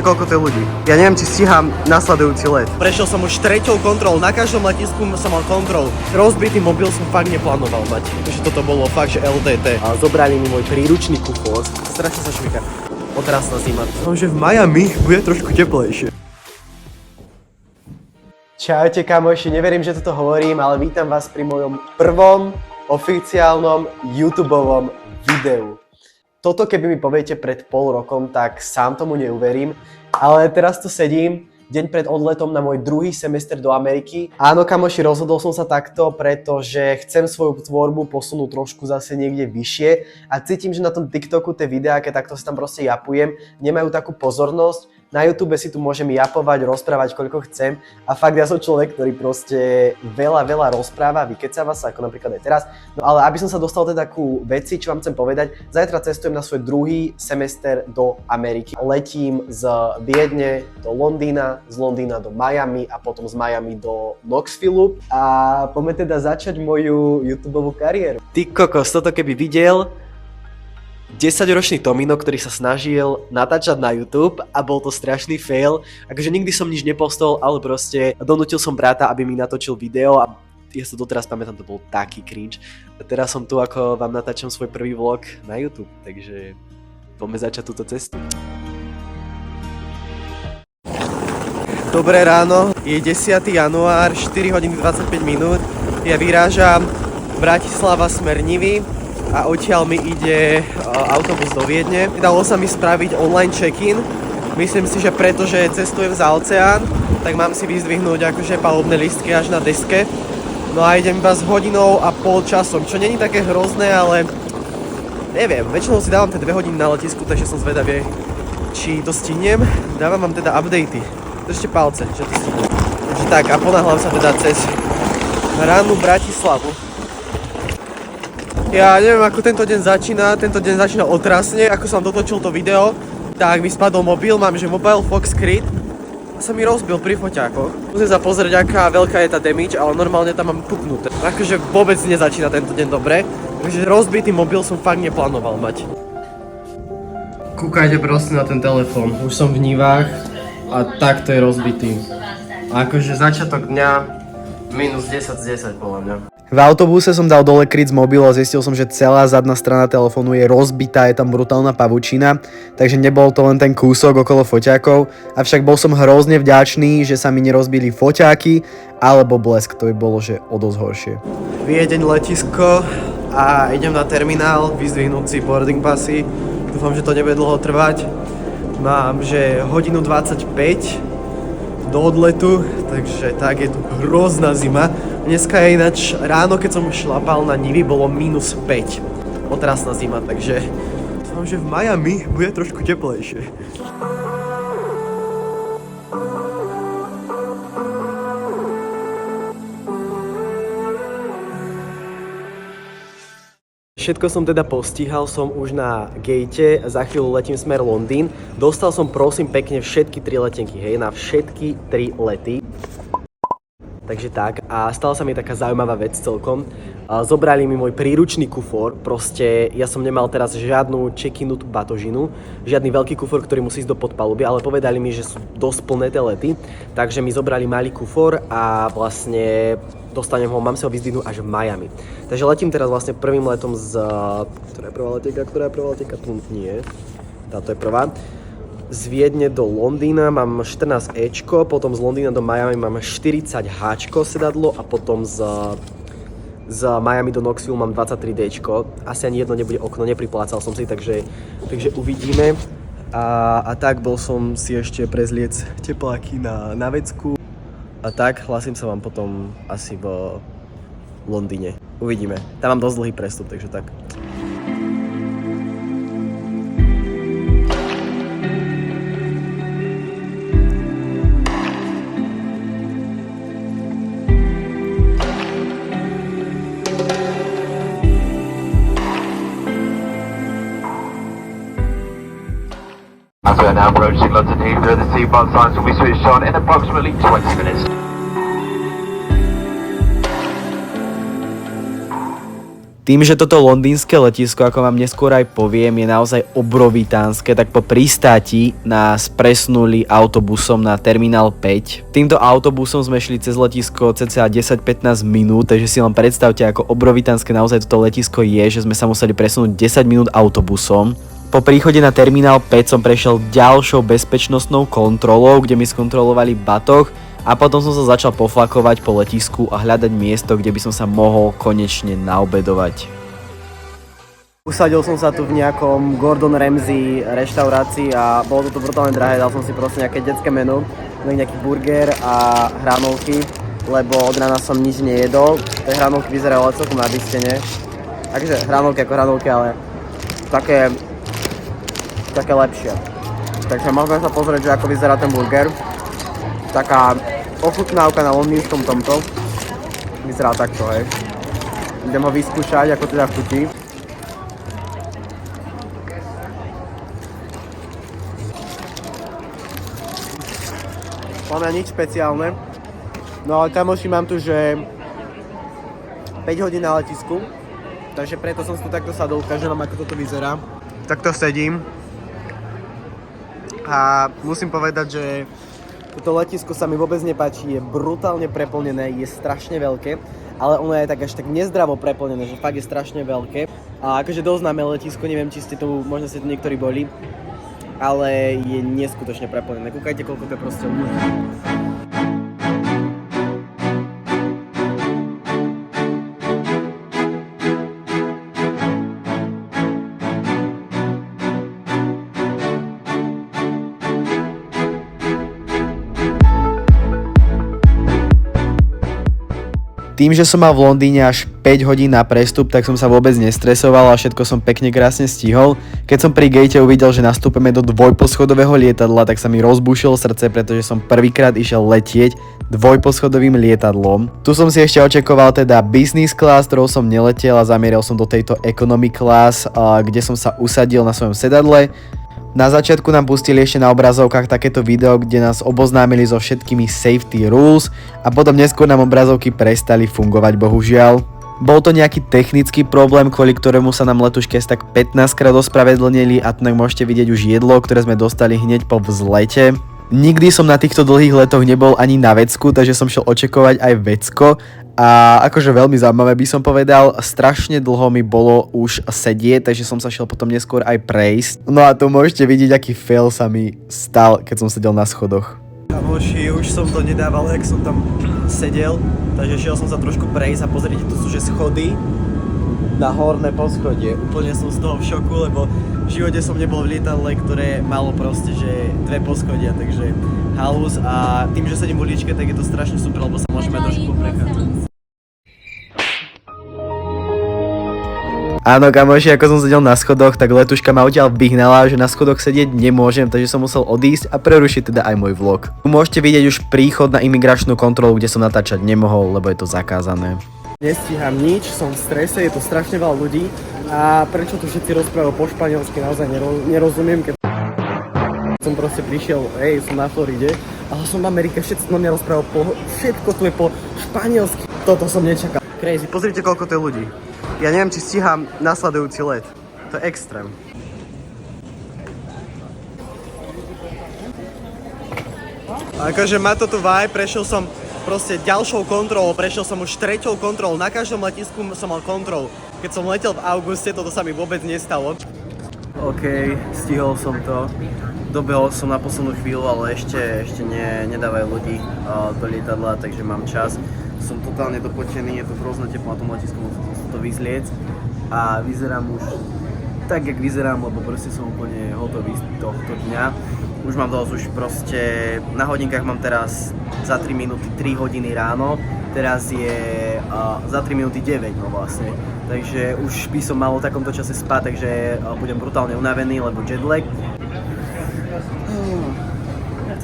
koľko to je ľudí. Ja neviem, či stíham nasledujúci let. Prešiel som už 3. kontrolou, na každom letisku som mal kontrolu. Rozbitý mobil som fakt neplánoval mať. Takže toto bolo fakt, že LTT. A zobrali mi môj príručný kufor. Strašne sa švika. Otrasná zima. Dúfam, že v Miami bude trošku teplejšie. Čaute kamoši, neverím, že toto hovorím, ale vítam vás pri mojom prvom oficiálnom YouTubeovom videu. Toto keby mi poviete pred pol rokom, tak sám tomu neuverím, ale teraz tu sedím, deň pred odletom na môj druhý semester do Ameriky. Áno kamoši, rozhodol som sa takto, pretože chcem svoju tvorbu posunúť trošku zase niekde vyššie a cítim, že na tom TikToku tie videá, keď takto sa tam proste japujem, nemajú takú pozornosť. Na YouTube si tu môžem japovať, rozprávať koľko chcem a fakt ja som človek, ktorý proste veľa rozpráva, vykecáva sa, ako napríklad aj teraz. No ale aby som sa dostal teda ku veci, čo vám chcem povedať, zajtra cestujem na svoj druhý semester do Ameriky. Letím z Viedne do Londýna, z Londýna do Miami a potom z Miami do Knoxville a poďme teda začať moju YouTubeovú kariéru. Ty kokos, toto keby videl 10-ročný Tomino, ktorý sa snažil natáčať na YouTube a bol to strašný fail. Akože nikdy som nič nepostol, ale proste donútil som brata, aby mi natočil video a ja sa doteraz pamätám, to bol taký cringe. A teraz som tu, ako vám natáčam svoj prvý vlog na YouTube, takže poďme začať túto cestu. Dobré ráno, je 10. január, 4 hodiny 25 minút. Ja vyrážam Bratislava smer Nivy a odtiaľ mi ide autobus do Viedne. Dalo sa mi spraviť online check-in. Myslím si, že pretože cestujem za oceán, tak mám si vyzdvihnúť akože palubné lístky až na deske. No a idem iba s hodinou a pol časom, čo není také hrozné, ale neviem, väčšinou si dávam tie 2 hodiny na letisku, takže som zvedavý, či to stihnem. Dávam vám teda updaty. Držte palce, že to stihnem. Takže tak, a ponáhľam sa teda cez rannú Bratislavu. Ja neviem, ako tento deň začína otrasne, ako som dotočil to video, tak mi spadol mobil, mám že Mobile Fox Creed a sa mi rozbil pri foťákoch. Musím sa pozrieť, aká veľká je tá damage, ale normálne tam mám puknuté. Akože vôbec nezačína tento deň dobre, takže rozbitý mobil som fakt neplánoval mať. Kúkajte proste na ten telefón, už som v Nivách a takto je rozbitý. A akože začiatok dňa minus 10 z 10 podľa mňa. V autobuse som dal dole kryt z mobilu a zistil som, že celá zadná strana telefónu je rozbitá, je tam brutálna pavučina, takže nebol to len ten kúsok okolo foťákov, avšak bol som hrozne vďačný, že sa mi nerozbili foťáky alebo blesk, to by bolo, že o dosť horšie. Viedeň letisko a idem na terminál vyzdvihnúť si boarding passy, dúfam, že to nebude dlho trvať. Mám, že hodinu 25 do odletu, takže tak je tu hrozná zima. Dneska je ináč ráno, keď som šlapal na Nivy, bolo minus 5. Otrasná zima, takže dúfam, že v Miami bude trošku teplejšie. Všetko som teda postihal, som už na gate, za chvíľu letím smer Londýn. Dostal som prosím pekne všetky 3 letenky, hej, na všetky 3 lety. Takže tak, a stala sa mi taká zaujímavá vec celkom. Zobrali mi môj príručný kufor, proste ja som nemal teraz žiadnu check-inutú batožinu, žiadny veľký kufor, ktorý musí ísť do podpaluby, ale povedali mi, že sú dosť plné tie lety, takže mi zobrali malý kufor a vlastne dostanem ho, mám si ho vyzdvihnúť až v Miami. Takže letím teraz vlastne prvým letom z... Ktorá je prvá leteka? Tu nie. Táto je prvá. Z Viedne do Londýna mám 14 Ečko, potom z Londýna do Miami mám 40 Hčko sedadlo a potom z Miami do Knoxville mám 23 Dčko. Asi ani jedno nebude okno, nepriplácal som si, takže uvidíme. A tak bol som si ešte prezliec tepláky na vecku. A tak hlasím sa vám potom asi v Londýne. Uvidíme. Tam mám dosť dlhý prestup, takže tak. As we are now approaching London Heathrow, the seatbelt signs will be switched on in approximately 20 minutes. Tým, že toto londýnske letisko, ako vám neskôr aj poviem, je naozaj obrovitánske, tak po pristáti nás presunuli autobusom na terminál 5. Týmto autobusom sme šli cez letisko cca 10-15 minút, takže si len predstavte, ako obrovitánske naozaj toto letisko je, že sme sa museli presunúť 10 minút autobusom. Po príchode na terminál 5 som prešiel ďalšou bezpečnostnou kontrolou, kde mi skontrolovali batoh, a potom som sa začal poflakovať po letisku a hľadať miesto, kde by som sa mohol konečne naobedovať. Usadil som sa tu v nejakom Gordon Ramsay reštaurácii a bolo to brutálne drahé, dal som si proste nejaké detské menu, nejaký burger a hranolky, lebo od rána som nič nejedol. Tie hranolky vyzerajú ale celkom na výstene. Takže hranolky ako hranolky, ale také lepšie. Takže môžeme sa pozrieť, že ako vyzerá ten burger. Taká ochutnávka na londýnskom tomto. Vyzerá takto, hej. Idem ho vyskúšať, ako teda chutí. Podľa mňa nič špeciálne. No ale kamoši, mám tu, že 5 hodín na letisku. Takže preto som si tu takto sadol, ukážem vám, ako toto vyzerá. Takto sedím. A musím povedať, že toto letisko sa mi vôbec nepáči, je brutálne preplnené, je strašne veľké, ale ono je tak až tak nezdravo preplnené, že fakt je strašne veľké. A akože dosť známe letisko, neviem, či ste tu, možno ste tu niektorí boli, ale je neskutočne preplnené. Kúkajte, koľko to je proste ľudí. Tým, že som mal v Londýne až 5 hodín na prestup, tak som sa vôbec nestresoval a všetko som pekne krásne stihol. Keď som pri gate uvidel, že nastúpime do dvojposchodového lietadla, tak sa mi rozbúšilo srdce, pretože som prvýkrát išiel letieť dvojposchodovým lietadlom. Tu som si ešte očakoval teda business class, ktorou som neletel a zamieril som do tejto economy class, kde som sa usadil na svojom sedadle. Na začiatku nám pustili ešte na obrazovkách takéto video, kde nás oboznámili so všetkými safety rules a potom neskôr nám obrazovky prestali fungovať, bohužiaľ. Bol to nejaký technický problém, kvôli ktorému sa nám letuške tak 15 krát ospravedlnili a tu môžete vidieť už jedlo, ktoré sme dostali hneď po vzlete. Nikdy som na týchto dlhých letoch nebol ani na vecku, takže som šiel očakovať aj vecko. A akože veľmi zaujímavé by som povedal, strašne dlho mi bolo už sedieť, takže som sa šiel potom neskôr aj prejsť. No a tu môžete vidieť, aký fail sa mi stal, keď som sedel na schodoch. Kamoši, už som to nedával, jak som tam sedel, takže šiel som sa trošku prejsť a pozrite, tu sú že schody na horné poschodie. Úplne som z toho v šoku, lebo v živote som nebol v lietadle, ktoré malo proste, že 2 poschodia, takže halus a tým, že sedím v uličke, tak je to strašne super, lebo sa môžeme trošku poprechádzať. Áno, kamoši, ako som sedel na schodoch, tak letuška ma odtiaľ vyhnala, že na schodoch sedieť nemôžem, takže som musel odísť a prerušiť teda aj môj vlog. Tu môžete vidieť už príchod na imigračnú kontrolu, kde som natáčať nemohol, lebo je to zakázané. Nestíham nič, som v strese, je tu strašne veľa ľudí a prečo tu všetci rozprávajú po španielsky, naozaj nerozumiem, keď som proste prišiel, som na Floride, ale som v Amerike, všetci na mňa rozprávajú všetko tu je po španielsky. Toto som nečakal. Crazy, pozrite, koľko to je ľudí. Ja neviem, či stíham nasledujúci let. To je extrém. Akože má to tu vibe, prešiel som proste ďalšou kontrolou, prešiel som už 3. kontrolou, na každom letisku som mal kontrolu. Keď som letel v auguste, toto sa mi vôbec nestalo. OK, stihol som to. Dobehol som na poslednú chvíľu, ale ešte nedávajú ľudí do lietadla, takže mám čas. Som totálne dopotený, je to hrozne teplo na tom letisku, musím to vyzliec a vyzerám už tak, jak vyzerám, lebo proste som úplne hotový z tohto dňa. Už mám dosť, už proste na hodinkách mám teraz za 3 minúty 3 hodiny ráno, teraz je za 3 minúty 9, no vlastne. Takže už by som mal v takomto čase spať, takže budem brutálne unavený, lebo jetlag.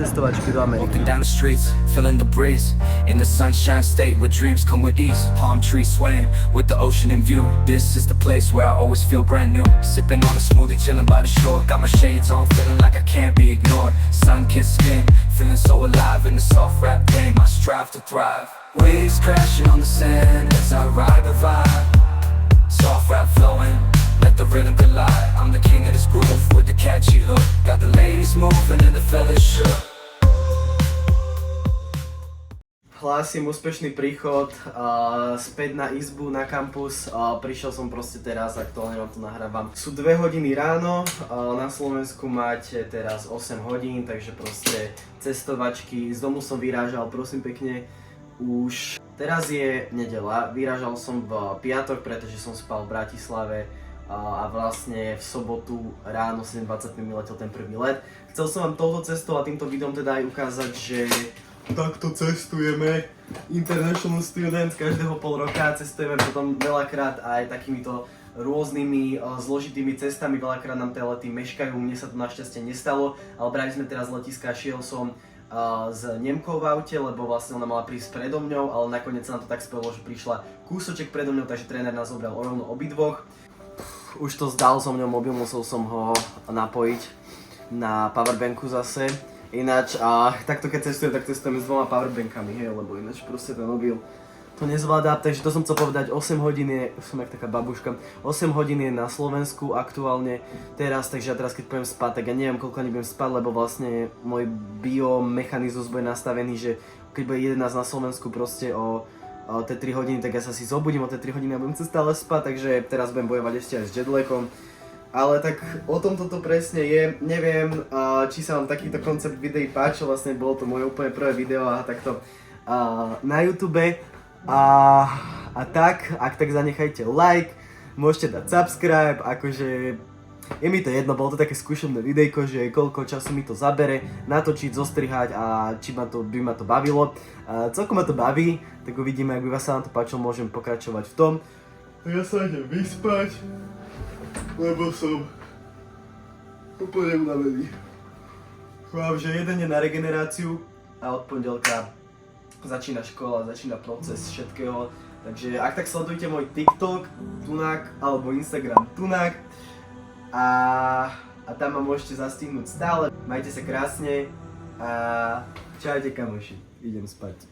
Cestovačky do Ameriky. Walking down the streets, feeling the breeze. In the sunshine state where dreams come with ease. Palm trees swaying with the ocean in view. This is the place where I always feel brand new. Sipping on a smoothie, chilling by the shore. Got my shades on, feeling like I can't be ignored. Sun-kissed skin, feeling so alive in the soft rap game. I strive to thrive. Waves crashing on the sand as I ride the vibe. Soft trees moving and the fellas shook. Hlásim úspešný príchod späť na izbu, na kampus. Prišiel som proste teraz, aktuálne vám to nahrávam. Sú 2 hodiny ráno, na Slovensku máte teraz 8 hodín, takže proste cestovačky. Z domu som vyrážal, prosím pekne, už teraz je nedeľa. Vyrážal som v piatok, pretože som spal v Bratislave a vlastne v sobotu ráno 7:20 mi letel ten prvý let. Chcel som vám touto cestou a týmto videom teda aj ukázať, že takto cestujeme, international students, každého pol roka cestujeme potom veľakrát aj takýmito rôznymi zložitými cestami, veľakrát nám tie lety meškajú, mne sa to našťastie nestalo, ale brali sme teraz z letiska, šiel som s Nemkou v aute, lebo vlastne ona mala prísť predo mňou, ale nakoniec sa nám to tak spojilo, že prišla kúsoček predo mňou, takže tréner nás zobral rovno obidvoch. Už to zdal so mňou mobil, musel som ho napojiť na powerbanku zase. Ináč, takto keď cestujem, tak cestujem s 2 powerbankami, hej, lebo ináč proste ten mobil to nezvládá, takže to som chcel povedať, 8 hodín je, som jak taká babuška, 8 hodín je na Slovensku aktuálne teraz, takže ja teraz keď pôjdem spať, tak ja neviem koľko ani budem spať, lebo vlastne môj biomechanizmus bude nastavený, že keď bude 11 na Slovensku proste o tie 3 hodiny, tak ja sa si zobudím o tie 3 hodiny a budem sa stále spať, takže teraz budem bojovať ešte aj s jetlagom. Ale tak o tom toto presne je, neviem, či sa vám takýto koncept videí páčil, vlastne bolo to moje úplne prvé video a takto na YouTube. A tak, ak tak zanechajte like, môžete dať subscribe, akože je mi to jedno, bolo to také skúšobné videjko, že koľko času mi to zabere natočiť, zostrihať a či by ma to bavilo. Celkom ma to baví, tak uvidíme, ak by vás sa nám to páčilo, môžem pokračovať v tom. Ja sa idem vyspať, lebo som úplne unavený. Mám, že jeden je na regeneráciu a od pondelka začína škola, začína proces všetkého. Takže ak tak sledujte môj TikTok, tunak, alebo Instagram tunak a tam ma môžete zastihnúť stále. Majte sa krásne a čaute kamoši, idem spať.